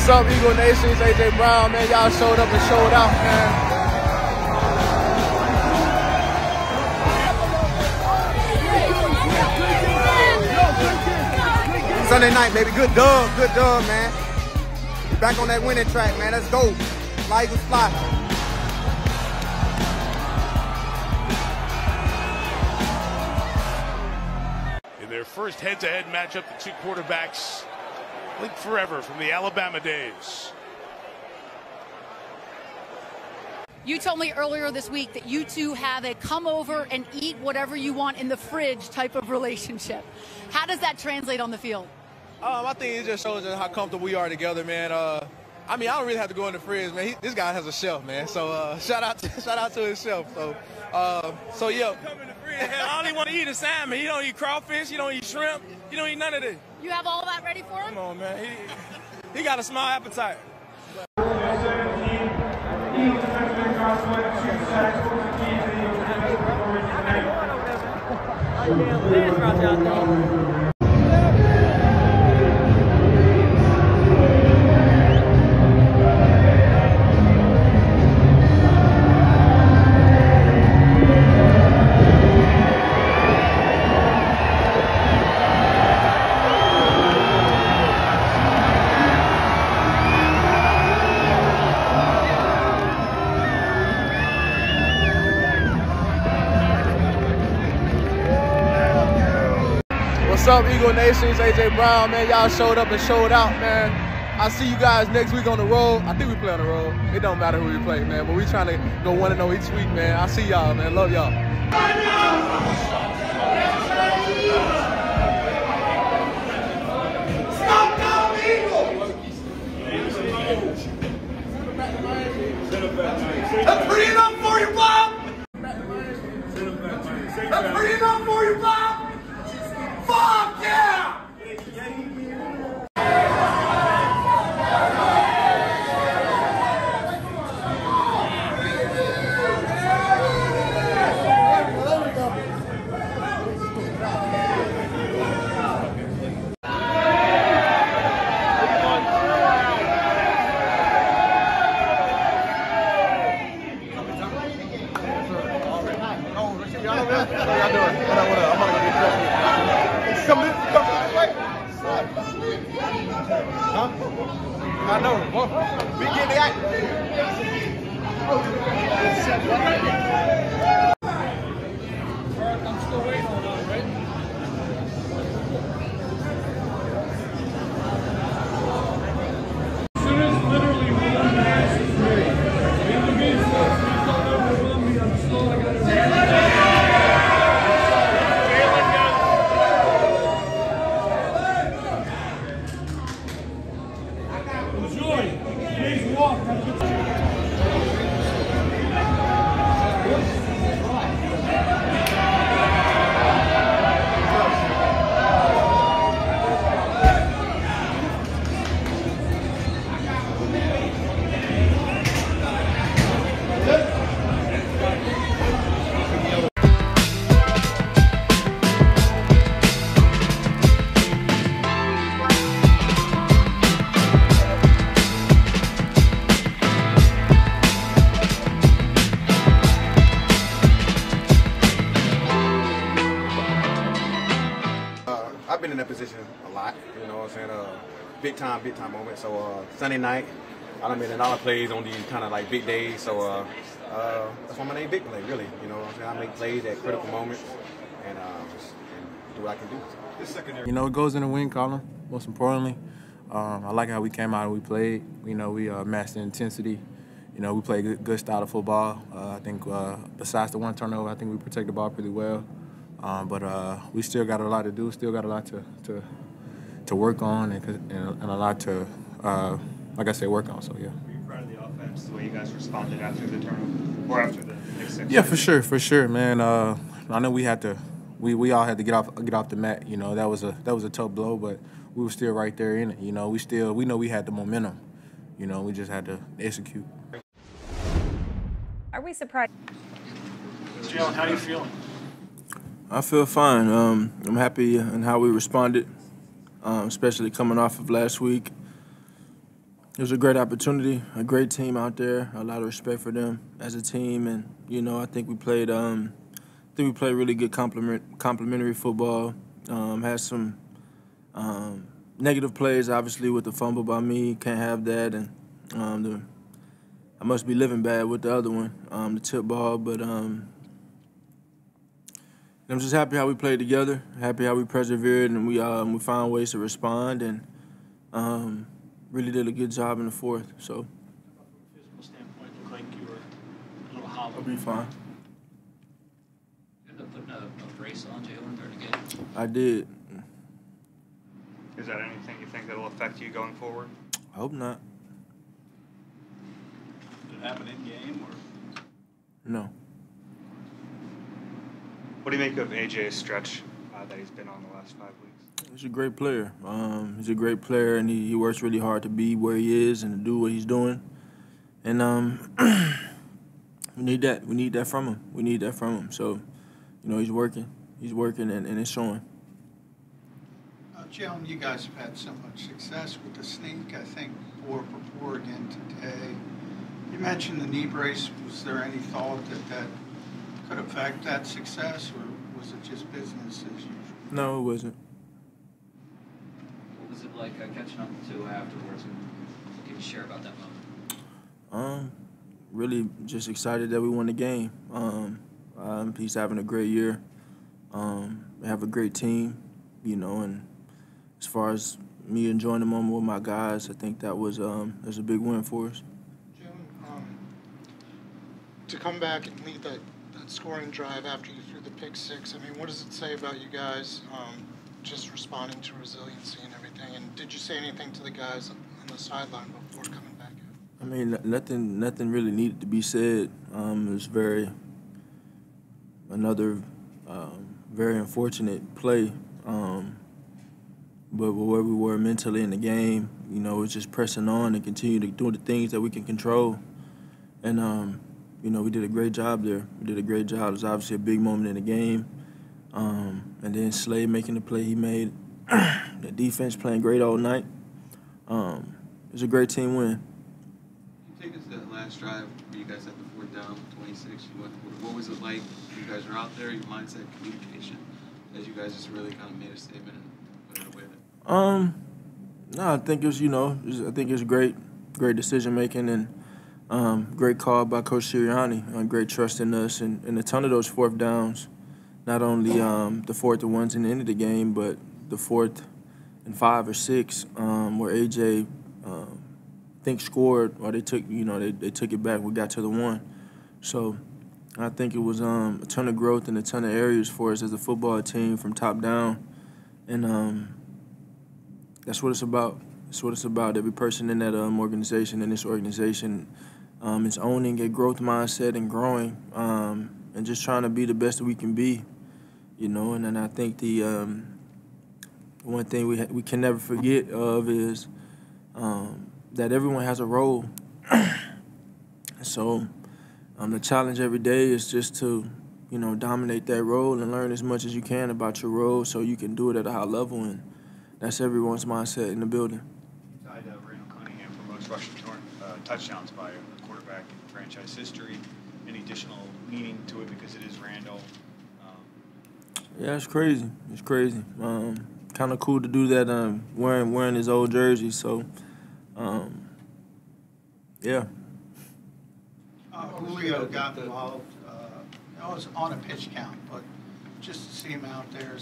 What's up, Eagle Nation? It's AJ Brown, man. Y'all showed up and showed out, man. Sunday night, baby. Good dub, man. Back on that winning track, man. Let's go. Fly, Eagles, fly. In their first head-to-head matchup, the two quarterbacks linked forever from the Alabama days. You told me earlier this week that you two have a come over and eat whatever you want in the fridge type of relationship. How does that translate on the field? I think it just shows how comfortable we are together, man. I mean, I don't really have to go in the fridge, man. This guy has a chef, man. So shout out to his chef. So yeah. Come in the fridge. Hell, all he want to eat is salmon. He don't eat crawfish. He don't eat shrimp. He don't eat none of this. You have all that ready for him? Come on, man. He got a small appetite. What's up, Eagle Nation? It's AJ Brown, man. Y'all showed up and showed out, man. I'll see you guys next week on the road. I think we play on the road. It don't matter who we play, man. But we trying to go 1-0 each week, man. I'll see y'all, man. Love y'all. Stop down, Eagle! That's pretty enough for you, Bob! That's pretty enough for you, Bob! Fuck yeah! I know. We get the act. I'm still waiting on that, right? As soon as literally one match is ready, in the business, we called over Columbia, I'm still I got enjoy. Please walk. I've been in that position a lot, you know what I'm saying? Big time moment. So Sunday night, I done made a lot of plays on these kind of like big days. So that's why my name Big Play, really. You know what I'm saying? I make plays at critical moments and do what I can do. You know, it goes in the win column, most importantly. I like how we came out and we played. You know, we matched the intensity. You know, we played good style of football. I think besides the one turnover, I think we protected the ball pretty well. But we still got a lot to do, still got a lot to work on and a lot to, like I said, work on, so yeah. Were you proud of the offense, the way you guys responded after the turnover, or after the pick six? Yeah, for sure, man. I know we had to, we all had to get off the mat. You know, that was a tough blow, but we were still right there in it. You know, we know we had the momentum. You know, we just had to execute. Are we surprised? Jalen, how are you feeling? I feel fine. I'm happy in how we responded, especially coming off of last week. It was a great opportunity, a great team out there. A lot of respect for them as a team, and I think we played. Really good complementary football. Had some negative plays, obviously, with the fumble by me. Can't have that, and I must be living bad with the other one, the tip ball. But I'm just happy how we played together. Happy how we persevered, and we found ways to respond, and really did a good job in the fourth. So. From a physical standpoint, it looked like you were a little hollow. I'll be fine. You ended up putting a brace on Jalen during the game. I did. Is that anything you think that will affect you going forward? I hope not. Did it happen in game or? No. What do you make of AJ's stretch that he's been on the last 5 weeks? He's a great player. He's a great player, and he works really hard to be where he is and to do what he's doing. And we need that. We need that from him. We need that from him. So, he's working. He's working, and it's showing. Jalen, you guys have had so much success with the sneak. I think 4 for 4 again today. You mentioned the knee brace. Was there any thought that could affect that success, or was it just business as usual? No, it wasn't. What was it like catching up with Tua afterwards, and what can you share about that moment? Really just excited that we won the game. He's having a great year. We have a great team, and as far as me enjoying the moment with my guys, I think that was a big win for us. Jalen, to come back and lead that scoring drive after you threw the pick six, I mean, what does it say about you guys just responding to resiliency and everything? And did you say anything to the guys on the sideline before coming back in? I mean, nothing really needed to be said. It was another very unfortunate play. But where we were mentally in the game, it's just pressing on and continue to do the things that we can control. And, we did a great job there. We did a great job. It was obviously a big moment in the game. And then Slade making the play he made. The defense playing great all night. It was a great team win. Can you take us to that last drive where you guys had the 4th down, 26? What was it like? You guys were out there, your mindset, communication, as you guys just really kind of made a statement and put it away there? No, I think it was great decision making and great call by Coach Sirianni. Great trust in us and a ton of those 4th downs. Not only the 4th and ones in the end of the game, but the 4th and 5 or 6 where AJ scored, or they took they took it back. We got to the 1. So I think it was a ton of growth in a ton of areas for us as a football team from top down, and that's what it's about. That's what it's about. Every person in that organization, in this organization, is owning a growth mindset and growing, and just trying to be the best that we can be, And then I think the one thing we can never forget of is that everyone has a role. So the challenge every day is just to, dominate that role and learn as much as you can about your role so you can do it at a high level, and that's everyone's mindset in the building. Tied Randall Cunningham for most rushing touchdowns by a quarterback in franchise history. Any additional meaning to it because it is Randall? Yeah, it's crazy. It's crazy. Kind of cool to do that wearing his old jersey. So, yeah. Julio got involved. It was on a pitch count, but just to see him out there,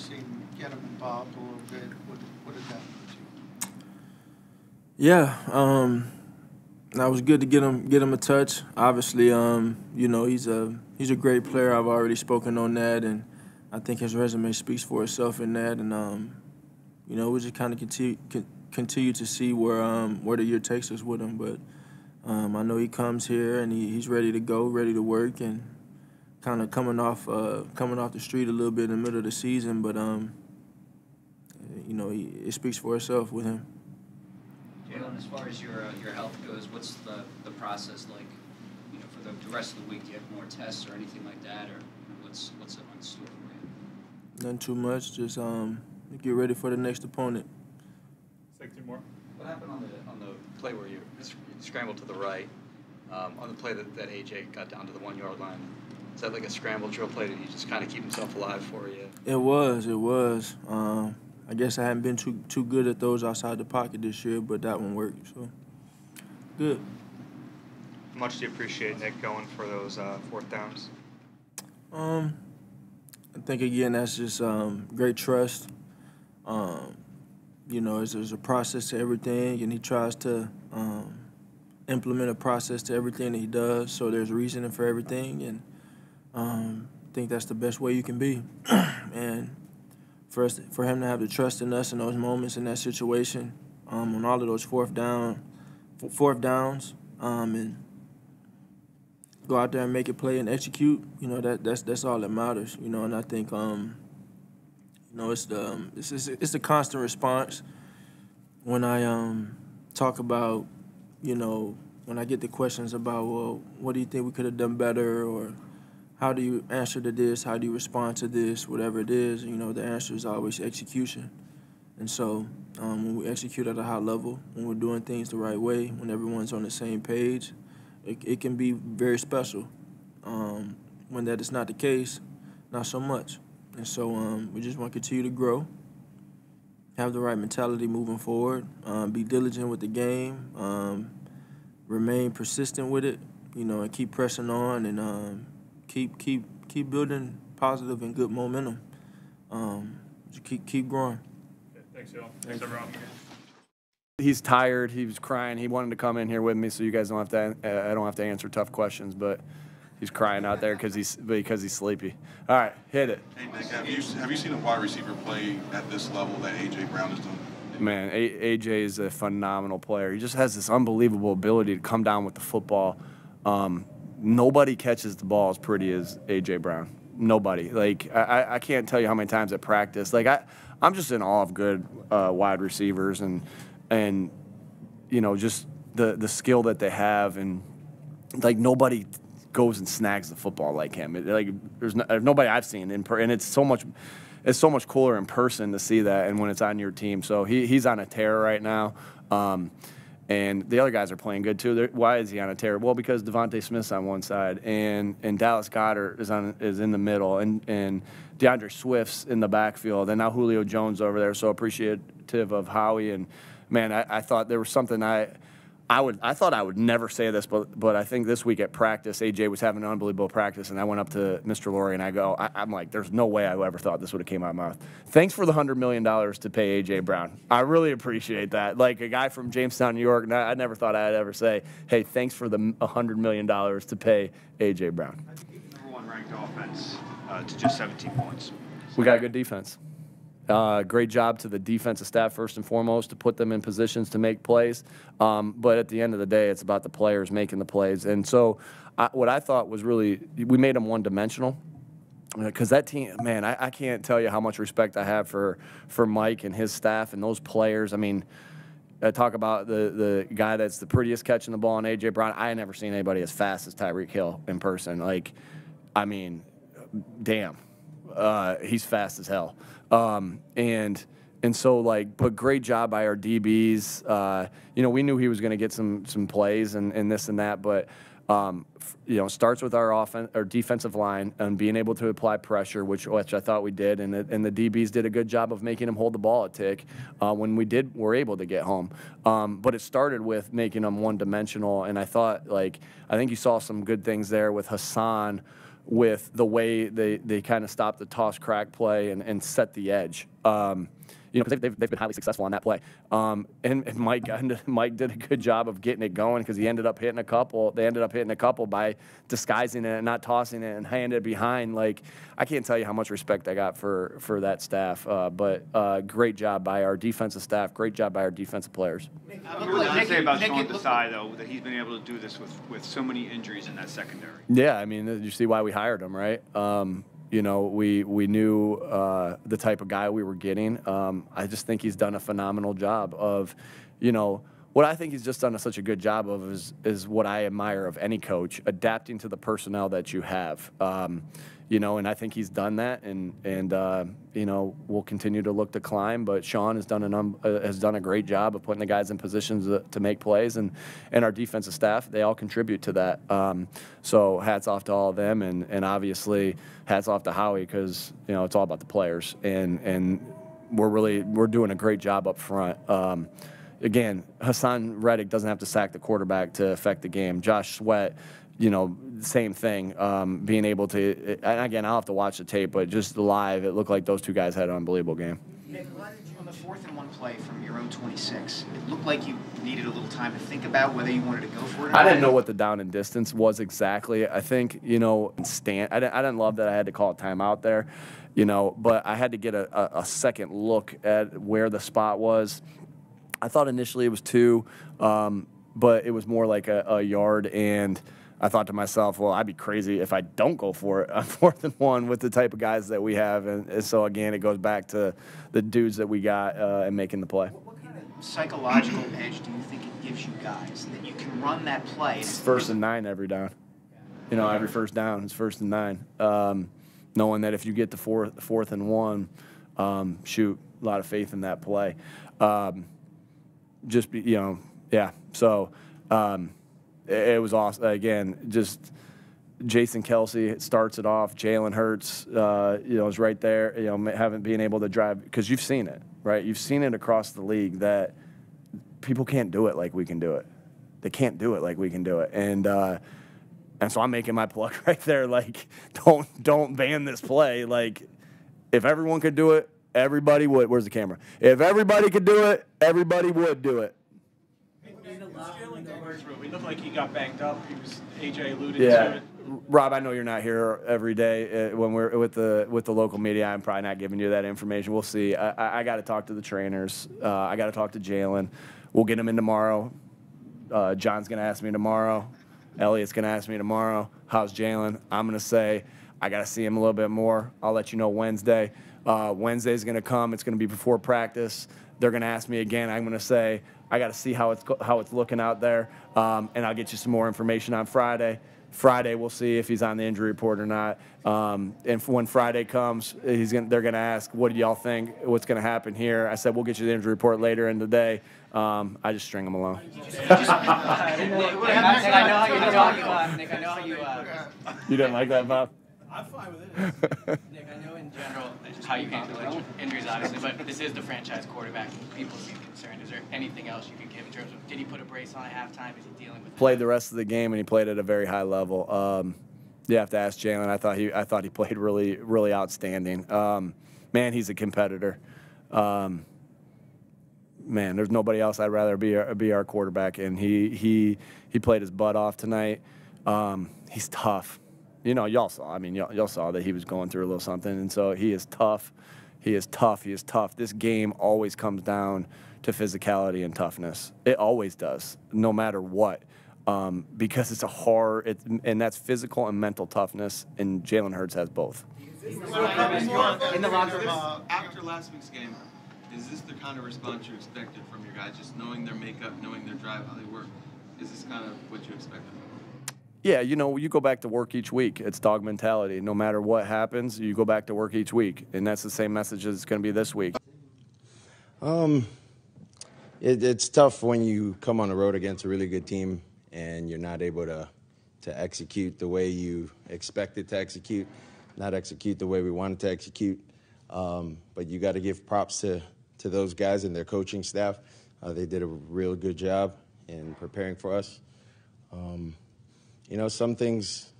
get him involved a little bit, what did that mean to you? Yeah, that was good to get him a touch. Obviously, he's a great player. I've already spoken on that, and I think his resume speaks for itself in that. And we just kind of continue to see where the year takes us with him. But I know he comes here and he's ready to go, ready to work, and kind of coming off the street a little bit in the middle of the season. But it speaks for itself with him. Jalen, as far as your health goes, what's the process like? For the rest of the week, do you have more tests or anything like that, or what's on store for you? Nothing too much. Just get ready for the next opponent. Let's take 2 more. What happened on the play where you scrambled to the right? On the play that AJ got down to the 1 yard line, is that like a scramble drill play that you just kind of keep himself alive for you? It was. I guess I haven't been too good at those outside the pocket this year, but that one worked. So good. How much do you appreciate Nick going for those 4th downs? I think again that's just great trust. You know, there's a process to everything, and he tries to implement a process to everything that he does. So there's reasoning for everything, and I think that's the best way you can be. And for him to have the trust in us in those moments in that situation, on all of those fourth downs, and go out there and make a play and execute. You know, that's all that matters. You know, and I think you know, it's the constant response when I talk about, you know, when I get the questions about, well, what do you think we could have done better, or how do you answer to this, how do you respond to this, whatever it is, you know, the answer is always execution. And so when we execute at a high level, when we're doing things the right way, when everyone's on the same page, it can be very special. When that is not the case, not so much. And so we just want to continue to grow, have the right mentality moving forward, be diligent with the game, remain persistent with it, you know, and keep pressing on, and keep building positive and good momentum. Just keep growing. Thanks, y'all. Thanks, everyone. He's tired. He was crying. He wanted to come in here with me, so you guys don't have to. I don't have to answer tough questions, but he's crying out there because he's sleepy. All right, hit it. Hey Nick, have you seen a wide receiver play at this level that AJ Brown is doing? Man, AJ is a phenomenal player. He just has this unbelievable ability to come down with the football. Nobody catches the ball as pretty as AJ Brown. Nobody. Like I can't tell you how many times at practice. Like I'm just in awe of good wide receivers and you know, just the skill that they have, and like nobody goes and snags the football like him. There's nobody I've seen and it's so much cooler in person to see that, and when it's on your team. So he's on a tear right now, and the other guys are playing good too. Why is he on a tear? Well, because Devontae Smith's on one side, and Dallas Goedert is in the middle, and DeAndre Swift's in the backfield, and now Julio Jones over there. So appreciative of Howie. And man, I thought there was something I thought I would never say this, but I think this week at practice, AJ was having an unbelievable practice, and I went up to Mr. Laurie and I'm like, there's no way I ever thought this would have came out of my mouth. Thanks for the $100 million to pay AJ Brown. I really appreciate that. Like a guy from Jamestown, New York, I never thought I'd ever say, hey, thanks for the $100 million to pay AJ Brown. Number 1 ranked offense to just 17 points. We got a good defense. Great job to the defensive staff, first and foremost, to put them in positions to make plays. But at the end of the day, it's about the players making the plays. And so what I thought was really, we made them one-dimensional. Because that team, man, I can't tell you how much respect I have for Mike and his staff and those players. I mean, I talk about the guy that's the prettiest catching the ball in A.J. Brown. I ain't never seen anybody as fast as Tyreek Hill in person. Like, I mean, damn. He's fast as hell. And so, like, but great job by our DBs. You know, we knew he was going to get some plays and this and that, but, you know, starts with our defensive line and being able to apply pressure, which I thought we did, and the DBs did a good job of making him hold the ball a tick when we're able to get home. But it started with making them one-dimensional, and I think you saw some good things there with Hassan, with the way they kind of stopped the toss-crack play and set the edge. You know, because they've been highly successful on that play. And Mike did a good job of getting it going, because he ended up hitting a couple. They ended up hitting a couple by disguising it and not tossing it and handing it behind. Like, I can't tell you how much respect I got for that staff. But great job by our defensive staff. Great job by our defensive players. What does it say about Sean Desai, though, that he's been able to do this with so many injuries in that secondary? Yeah, I mean, you see why we hired him, right? You know, we knew the type of guy we were getting. I just think he's done a phenomenal job of, you know, what I think he's just done such a good job of is what I admire of any coach, adapting to the personnel that you have. You know, and I think he's done that, and you know, we'll continue to look to climb. But Sean has done a great job of putting the guys in positions to make plays, and our defensive staff, they all contribute to that. So hats off to all of them, and obviously hats off to Howie, because you know it's all about the players, and we're doing a great job up front. Again, Hassan Reddick doesn't have to sack the quarterback to affect the game. Josh Sweat, you know, same thing, being able to, and again, I'll have to watch the tape, but just live, it looked like those two guys had an unbelievable game. Nick, on the 4th and 1 play from your own 26, it looked like you needed a little time to think about whether you wanted to go for it or not. I didn't know what the down and distance was exactly. I think, you know, I didn't love that I had to call a timeout there, you know, but I had to get a second look at where the spot was. I thought initially it was 2, but it was more like a yard, and I thought to myself, well, I'd be crazy if I don't go for it on 4th and 1 with the type of guys that we have. And so, again, it goes back to the dudes that we got and making the play. What kind of psychological edge do you think it gives you guys that you can run that play? It's 1st and 9 every down. You know, every first down is 1st and 9. Knowing that if you get to 4th and 1, shoot, a lot of faith in that play. Just, you know, yeah. So, it was awesome. Again, just Jason Kelsey starts it off. Jalen Hurts, you know, is right there. You know, being able to drive, because you've seen it, right? You've seen it across the league that people can't do it like we can do it. They can't do it like we can do it, and so I'm making my plug right there. Like, don't ban this play. Like, if everyone could do it, everybody would. Where's the camera? If everybody could do it, everybody would do it. It looked like he got banged up. AJ alluded to it. Rob, I know you're not here every day. When we're with the local media, I'm probably not giving you that information. We'll see. I got to talk to the trainers. I got to talk to Jalen. We'll get him in tomorrow. John's going to ask me tomorrow. Elliot's going to ask me tomorrow. How's Jalen? I'm going to say I got to see him a little bit more. I'll let you know Wednesday. Wednesday's going to come. It's going to be before practice. They're going to ask me again. I'm going to say I got to see how it's looking out there, and I'll get you some more information on Friday. Friday, we'll see if he's on the injury report or not. And when Friday comes, they're going to ask, what do y'all think? What's going to happen here? I said, we'll get you the injury report later in the day. I just string them along. Nick, I know how you You didn't like that, Bob? I'm fine with it. Nick, I know in general how you handle injuries, obviously, but this is the franchise quarterback. People seem concerned. Is there anything else you could give in terms of, did he put a brace on at halftime? Is he dealing with Played the rest of the game, and he played at a very high level. You have to ask Jalen. I thought he played really, really outstanding. Man, he's a competitor. Man, there's nobody else I'd rather be our quarterback, and he played his butt off tonight. He's tough. You know, y'all saw. I mean, y'all saw that he was going through a little something, and so he is tough. He is tough. He is tough. This game always comes down to physicality and toughness. It always does, no matter what, because it's and that's physical and mental toughness, and Jalen Hurts has both. In the locker room, after last week's game, is this the kind of response you expected from your guys? Just knowing their makeup, knowing their drive, how they work. Is this kind of what you expected? Yeah, you know, you go back to work each week. It's dog mentality. No matter what happens, you go back to work each week, and that's the same message as it's going to be this week. It's tough when you come on the road against a really good team and you're not able to execute the way you expected to execute, not execute the way we wanted to execute. But you got to give props to those guys and their coaching staff. They did a real good job in preparing for us. You know, some things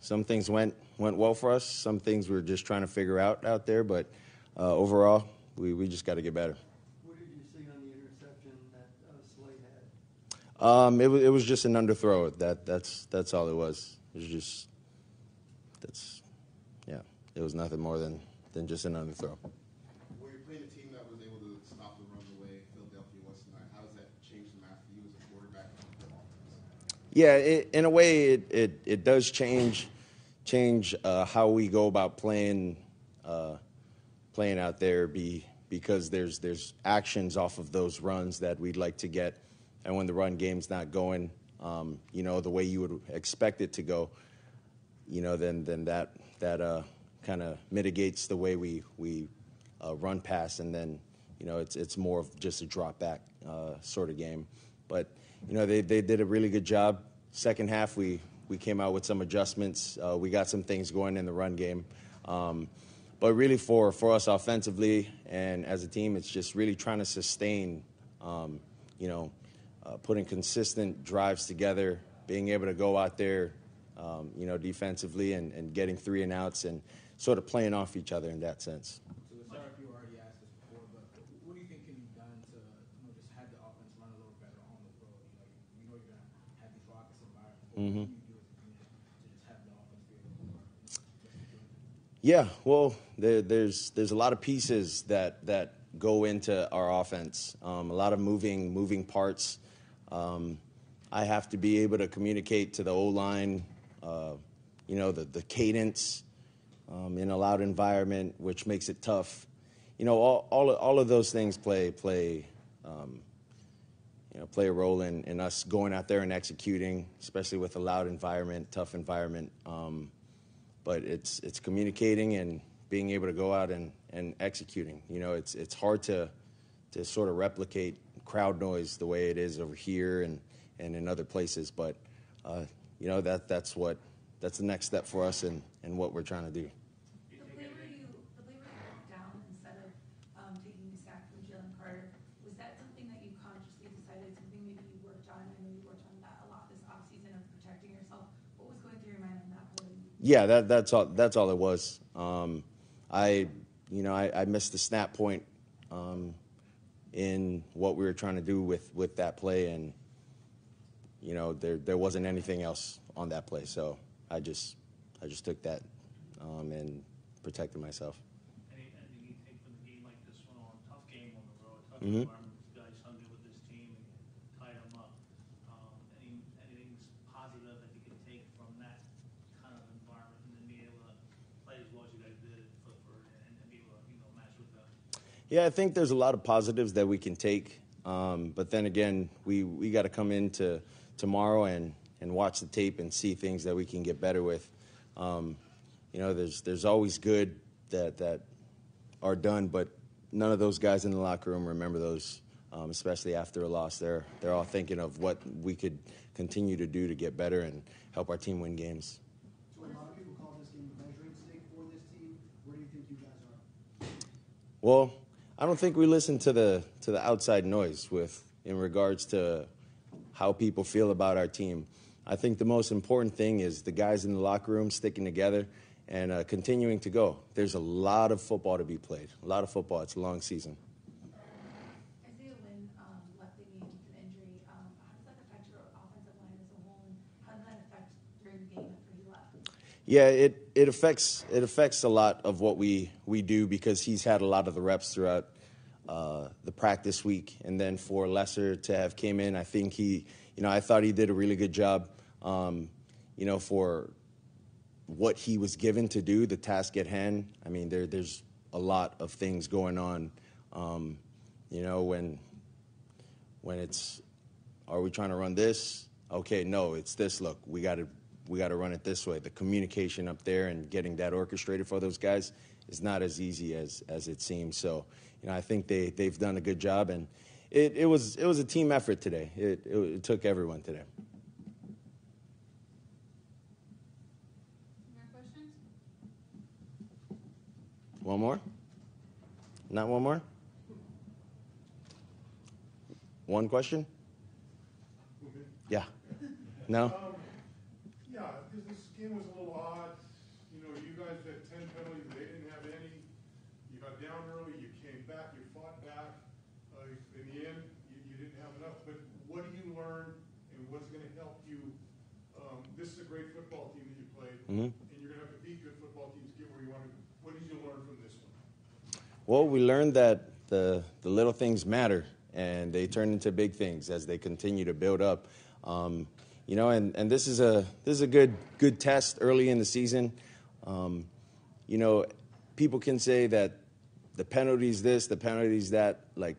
went well for us. Some things we're just trying to figure out there. But overall, we just got to get better. What did you see on the interception that Slade had? It was just an underthrow. That's all it was. It was just it was nothing more than just an underthrow. When you're playing a team that was able to stop the run the way Philadelphia was tonight, how does that change the math for you as a quarterback and the offense? Yeah, in a way, it does change how we go about playing out there. Because there's actions off of those runs that we'd like to get when the run game's not going, the way you would expect it to go, then that kind of mitigates the way we run pass, and then it's more of just a drop back sort of game. But they did a really good job. Second half we came out with some adjustments. We got some things going in the run game. But really for us offensively and as a team, it's just really trying to sustain, putting consistent drives together, being able to go out there, defensively and getting 3 and outs and sort of playing off each other in that sense. So sorry if you already asked this before, but what do you think can be done to just have the offense run a little better on the road? You're going to have these Rockets environments. What can you do as a team to just have the offense be able to work? Yeah, well, there's a lot of pieces that go into our offense. A lot of moving parts. I have to be able to communicate to the O-line, the cadence in a loud environment, which makes it tough. All of those things play a role in us going out there and executing, especially with a loud environment, tough environment. But it's communicating and being able to go out and executing. It's hard to sort of replicate crowd noise the way it is over here and in other places. But that's the next step for us and what we're trying to do. The play where you down instead of taking the sack from Jalen, was that something that you consciously decided, something maybe you worked on? I know you worked on that a lot this offseason of protecting yourself. What was going through your mind on that play? Yeah, that's all it was. I missed the snap point in what we were trying to do with that play, and there wasn't anything else on that play, so I just took that and protected myself. Anything you take from a game like this one, on tough game on the road, tough Mm-hmm. environment, you guys hung in with this team and tied them up. Anything positive that you can take from that kind of environment and then be able to play as well as you guys did and be able to match with them? Yeah, I think there's a lot of positives that we can take, but then again, we got to come into tomorrow and watch the tape and see things that we can get better with. There's always good that are done, but none of those guys in the locker room remember those, especially after a loss. They're all thinking of what we could continue to do to get better and help our team win games. So a lot of people call this game a measuring stick for this team. Where do you think you guys are? Well, I don't think we listen to the outside noise in regards to how people feel about our team. I think the most important thing is the guys in the locker room sticking together and continuing to go. There's a lot of football to be played, a lot of football. It's a long season. Isaiah Wynn left the game with an injury. How does that affect your offensive line as a whole, and how did that affect during the game after he left? Yeah, it affects a lot of what we do because he's had a lot of the reps throughout the practice week, and then for Lesser to have came in, I think I thought he did a really good job, for what he was given to do, the task at hand. I mean, there's a lot of things going on, when it's, are we trying to run this? Okay, no, it's this. Look, we got to run it this way. The communication up there and getting that orchestrated for those guys is not as easy as it seems. So, I think they've done a good job, and it was a team effort today. It took everyone today. More questions? One more? Not one more? One question? Yeah. No? Yeah, this game was a little odd. You guys had 10 penalties, they didn't have any. You got down early, you came back, you fought back. In the end, you didn't have enough. But what do you learn, and what's going to help you? This is a great football team that you played, and you're going to have to beat good football teams to get where you want to. What did you learn from this one? Well, we learned that the little things matter, and they turn into big things as they continue to build up. And this is a good test early in the season. People can say that the penalties this, the penalties that. Like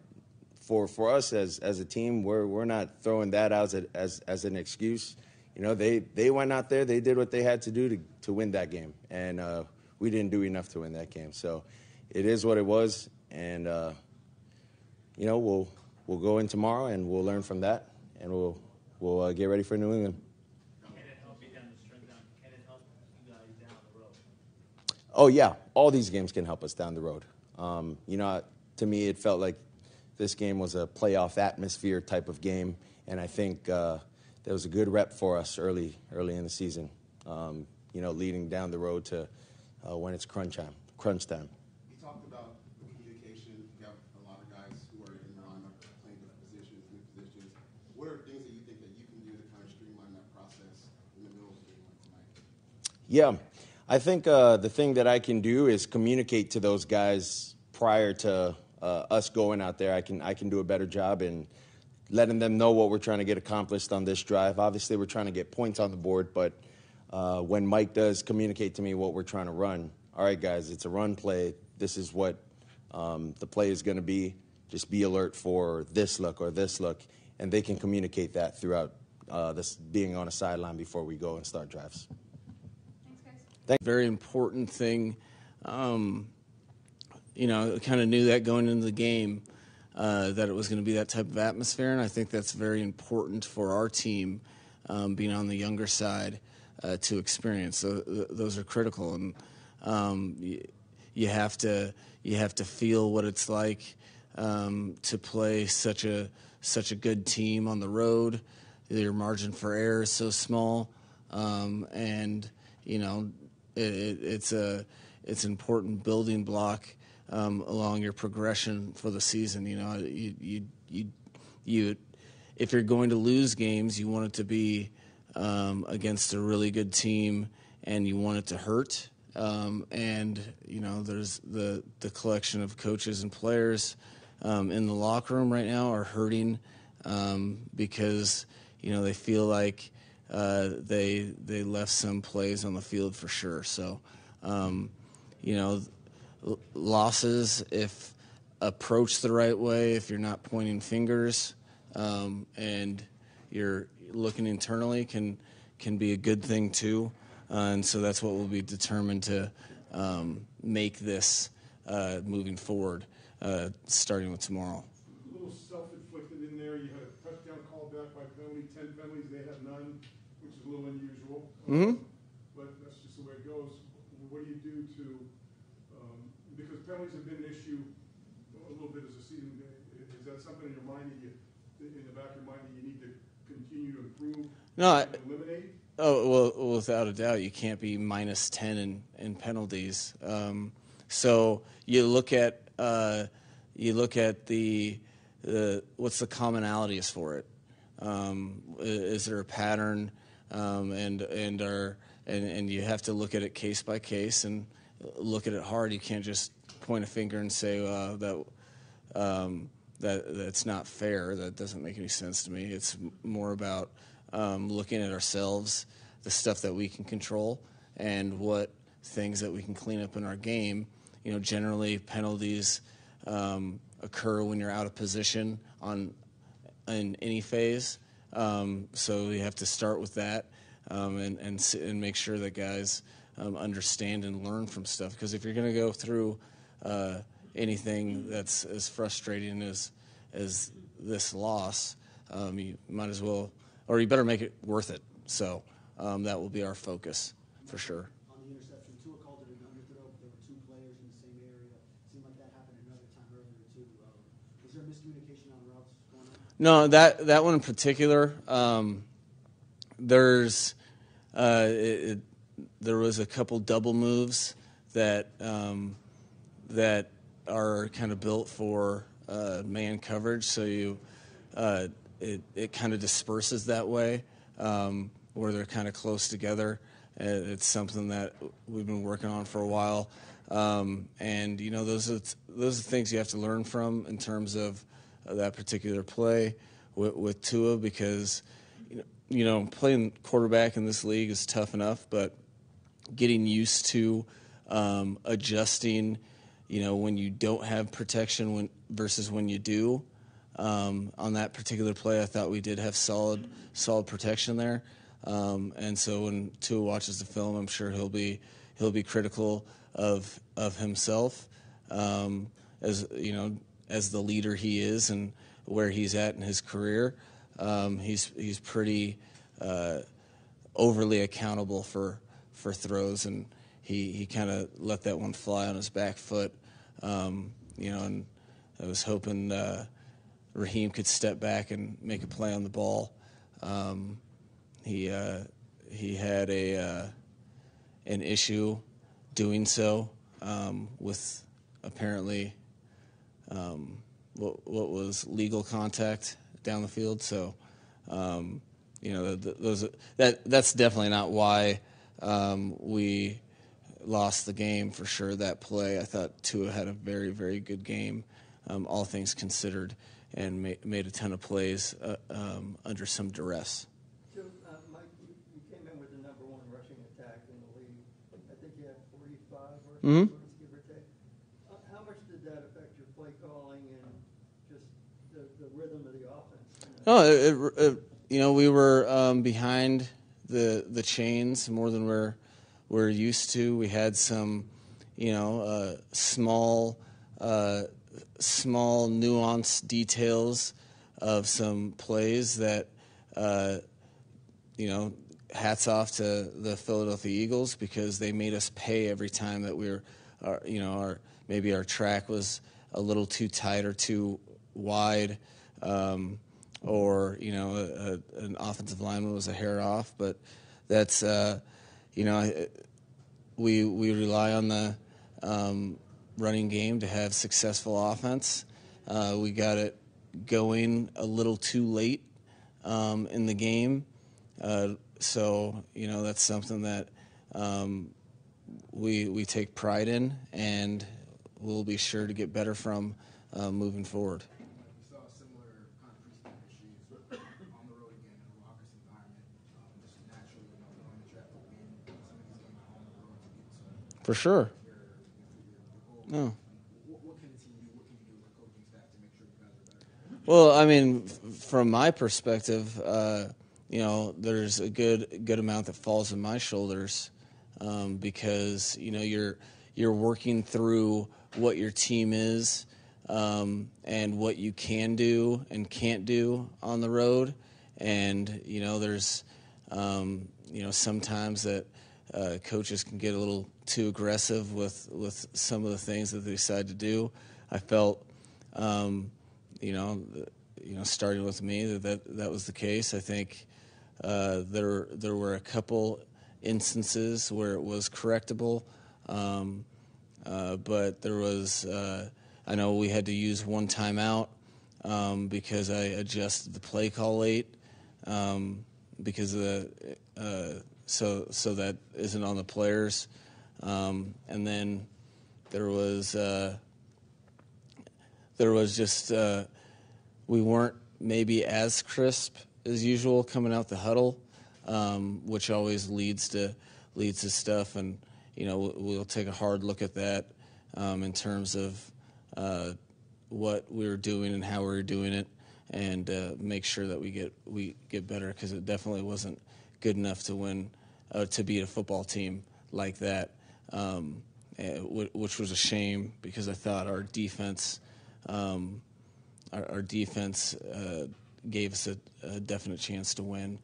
for us as a team, we're not throwing that out as an excuse. You know, they went out there, they did what they had to do to win that game, and we didn't do enough to win that game. So it is what it was, and you know, we'll go in tomorrow and we'll learn from that, and we'll get ready for New England. Can it help you down the stretch? Can it help you guys down the road? Oh yeah, all these games can help us down the road. You know, to me, it felt like this game was a playoff atmosphere type of game, and I think there was a good rep for us early in the season. You know, leading down the road to when it's crunch time. You talked about communication. You have a lot of guys who are in the lineup playing different positions, new positions. What are things that you think that you can do to kind of streamline that process in the middle of the game like tonight? Yeah, I think the thing that I can do is communicate to those guys prior to us going out there. I can do a better job in letting them know what we're trying to get accomplished on this drive. Obviously, we're trying to get points on the board, but when Mike does communicate to me what we're trying to run, all right, guys, it's a run play. This is what the play is going to be. Just be alert for this look or this look, and they can communicate that throughout this being on a sideline before we go and start drives. Very important thing. You know, kind of knew that going into the game, that it was going to be that type of atmosphere, and I think that's very important for our team, being on the younger side, to experience. So those are critical, and you have to feel what it's like to play such a good team on the road. Your margin for error is so small, and you know it's an important building block along your progression for the season. You know, you if you're going to lose games, you want it to be against a really good team, and you want it to hurt. And you know, there's the collection of coaches and players in the locker room right now are hurting because you know they feel like they left some plays on the field for sure. So you know, losses, if approached the right way, if you're not pointing fingers and you're looking internally, can be a good thing too. And so that's what we'll be determined to make this moving forward, starting with tomorrow. A little self-inflicted in there. You had a touchdown called back by penalty, 10 penalties. They had none, which is a little unusual. But that's just the way it goes. What do you do to because penalties have been an issue a little bit as a season. Is that something in your mind that in the back of your mind that you need to continue to improve? Eliminate? Oh, well, without a doubt, you can't be minus 10 in penalties. So you look at the what's the commonalities for it? Is there a pattern? And you have to look at it case by case and look at it hard. You can't just point a finger and say that's not fair. That doesn't make any sense to me. It's more about looking at ourselves, the stuff that we can control, and what things that we can clean up in our game. You know, generally penalties occur when you're out of position in any phase. So you have to start with that and make sure that guys understand and learn from stuff. Because if you're going to go through anything that's as frustrating as this loss, you might as well, or you better make it worth it. So that will be our focus for sure. On the interception, Tua called it an underthrow, but there were two players in the same area. It seemed like that happened another time earlier too. Was there miscommunication on routes going on? No, that one in particular, there was a couple double moves that are kind of built for man coverage, so it kind of disperses that way, where they're kind of close together. It's something that we've been working on for a while, and you know those are things you have to learn from in terms of that particular play with Tua, because you know playing quarterback in this league is tough enough, but getting used to adjusting, you know, when you don't have protection versus when you do, on that particular play. I thought we did have solid protection there, and so when Tua watches the film, I'm sure he'll be critical of himself, as you know, as the leader he is and where he's at in his career. He's pretty overly accountable for throws, and he kind of let that one fly on his back foot, and I was hoping Raheem could step back and make a play on the ball. He had an issue doing so with apparently what was legal contact down the field. So that's definitely not why we lost the game for sure. That play, I thought Tua had a very, very good game, all things considered, and made a ton of plays under some duress. So, Mike, you came in with the #1 rushing attack in the league. I think you had 45 rushing yards, give or take. How much did that affect your play calling and just the rhythm of the offense? We were behind the chains more than we're used to. We had some, small nuanced details of some plays that, hats off to the Philadelphia Eagles, because they made us pay every time that we were, maybe our track was a little too tight or too wide, or an offensive lineman was a hair off. But that's we rely on the running game to have successful offense. We got it going a little too late in the game, so that's something that we take pride in, and we'll be sure to get better from moving forward. We saw a similar kind of preseason issues on the road again in a raucous environment. Just naturally, on the track to win some of these games on the road to get to. For sure. No. What can the team do? What can you do with the coaching staff to make sure you guys are better? Well, I mean, from my perspective, there's a good amount that falls on my shoulders, because you're working through what your team is, and what you can do and can't do on the road, and there's sometimes that coaches can get a little too aggressive with some of the things that they decide to do. I felt, starting with me, that was the case. I think there were a couple instances where it was correctable, but there was. I know we had to use one timeout because I adjusted the play call late, because of the so that isn't on the players, and then there was just we weren't maybe as crisp as usual coming out the huddle, which always leads to stuff, and we'll take a hard look at that in terms of what we were doing and how we were doing it, and make sure that we get better, because it definitely wasn't good enough to win, to beat a football team like that, which was a shame, because I thought our defense gave us a definite chance to win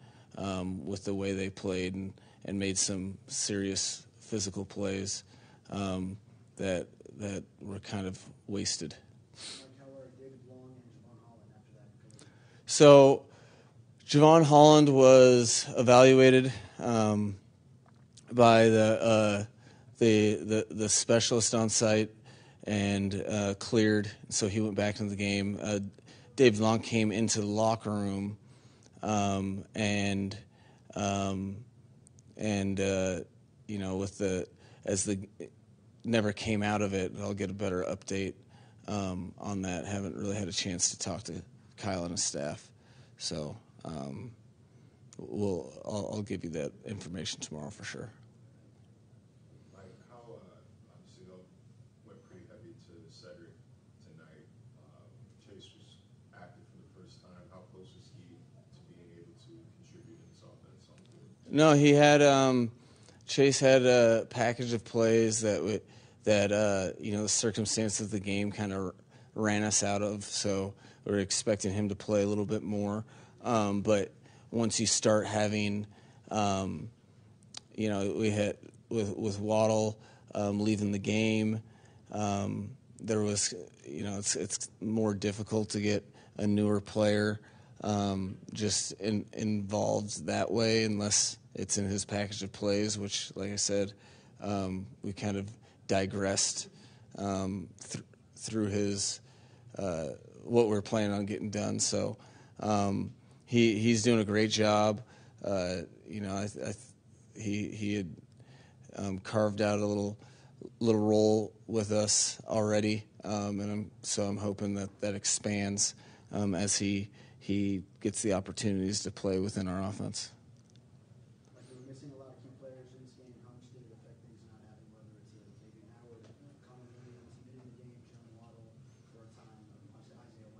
with the way they played and made some serious physical plays that were kind of wasted. So Javon Holland was evaluated by the specialist on site and cleared, so he went back into the game. David Long came into the locker room never came out of it. I'll get a better update on that. Haven't really had a chance to talk to Kyle and his staff, so I'll give you that information tomorrow for sure. Mike, how obviously went pretty heavy to Cedric tonight. Chase was active No, he had Chase had a package of plays that the circumstances of the game kind of ran us out of. So we were expecting him to play a little bit more, but once you start having, we had with Waddle leaving the game, there was, it's more difficult to get a newer player just involved that way unless it's in his package of plays, which, like I said, we kind of digressed through his what we're planning on getting done. So he's doing a great job. He had carved out a little role with us already, and I'm hoping that expands as he gets the opportunities to play within our offense. Like we were missing a lot of key players in this game. How much did it affect things not having, whether it's David Howard, Connor Williams, in the game, Jalen Waddle for a time, Isaiah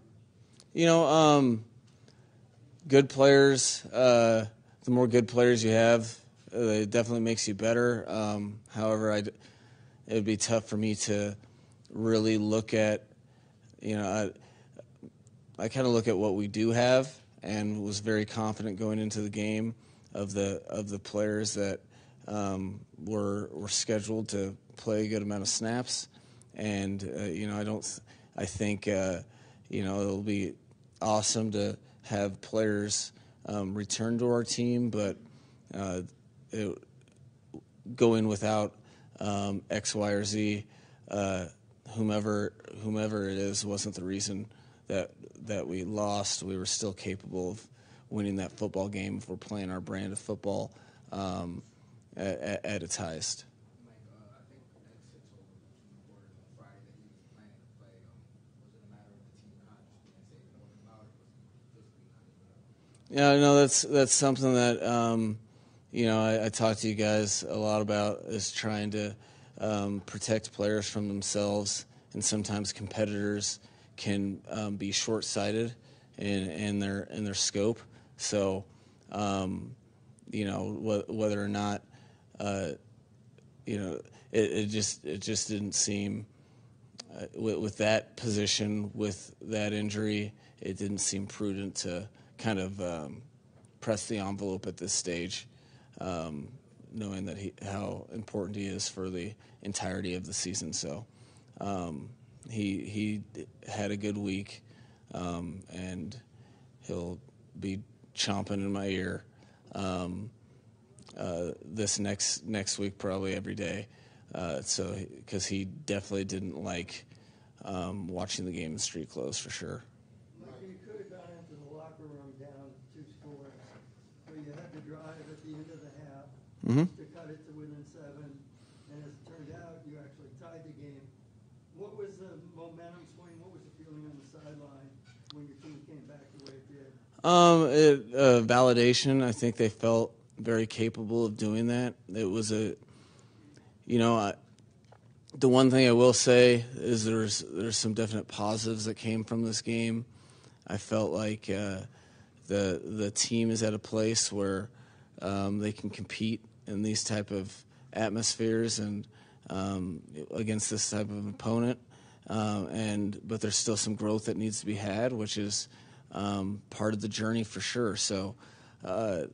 Wynn? Good players. The more good players you have, it definitely makes you better. However, it would be tough for me to really look at, I kind of look at what we do have and was very confident going into the game of the players that were scheduled to play a good amount of snaps. And, I think, it'll be awesome to have players return to our team, but going without X, Y, or Z, whomever it is, wasn't the reason that we lost. We were still capable of winning that football game if we're playing our brand of football at its highest. Yeah, no, that's something that I talk to you guys a lot about, is trying to protect players from themselves, and sometimes competitors can be short-sighted in their scope. So, whether or not it just didn't seem with that position, with that injury, it didn't seem prudent to kind of press the envelope at this stage, knowing that how important he is for the entirety of the season. So he had a good week, and he'll be chomping in my ear this next week, probably every day. Because he definitely didn't like watching the game in street clothes, for sure. You could have gone into the locker room down 2 scores, so you had to drive at the end of the half to cut it to within 7, and as it turned out, you actually tied the game. What was the momentum swing? What was the feeling on the sideline when your team came back the way it did? Validation. I think they felt very capable of doing that. It was the one thing I will say is there's some definite positives that came from this game. I felt like the team is at a place where they can compete in these type of atmospheres and against this type of opponent. But there's still some growth that needs to be had, which is part of the journey for sure. So, I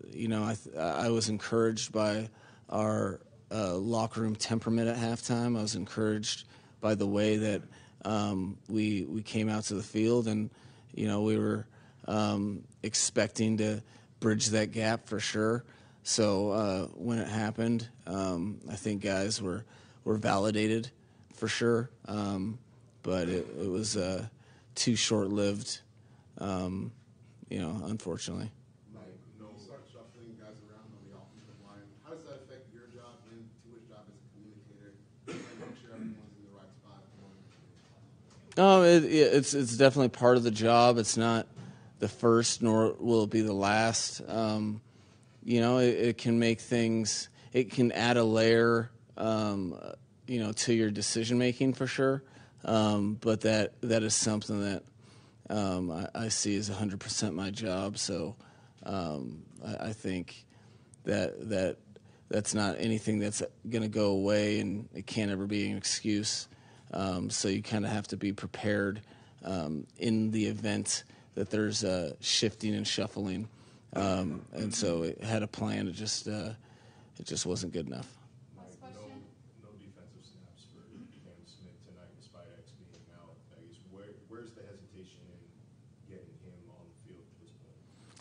was encouraged by our locker room temperament at halftime. I was encouraged by the way that we came out to the field, and we were expecting to bridge that gap for sure. So when it happened, I think guys were validated for sure, but it was too short-lived, unfortunately. You start shuffling guys around on the offensive line. How does that affect your job and Tua's job as a communicator? Make sure everyone's in the right spot. It's definitely part of the job. It's not the first, nor will it be the last. It can make things. It can add a layer, to your decision making for sure. But that is something that I see as 100% my job. So I think that's not anything that's going to go away, and it can't ever be an excuse. So you kind of have to be prepared in the event that there's shifting and shuffling. And so it had a plan. It just wasn't good enough. No defensive snaps for Cam Smith tonight, despite X being out. I guess where's the hesitation in getting him on the field at this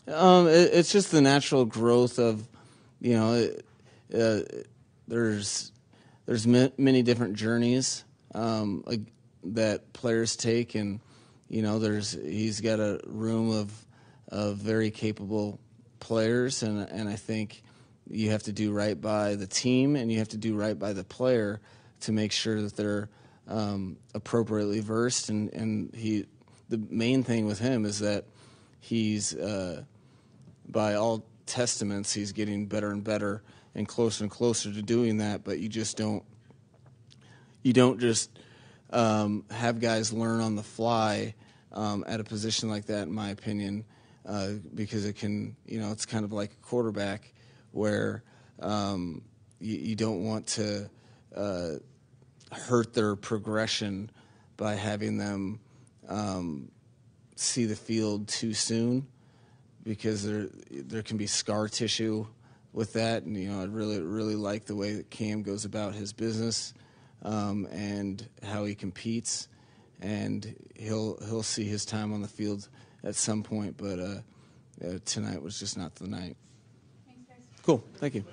point? It's just the natural growth of, there's many different journeys that players take, and he's got a room of very capable players, and I think you have to do right by the team, and you have to do right by the player to make sure that they're appropriately versed. And the main thing with him is that he's, by all testaments, he's getting better and better and closer to doing that. But you don't just have guys learn on the fly at a position like that, in my opinion, because it can, it's kind of like a quarterback where you don't want to hurt their progression by having them see the field too soon, because there can be scar tissue with that. And I really like the way that Cam goes about his business and how he competes, and he'll see his time on the field at some point, but tonight was just not the night. Cool. Thank you.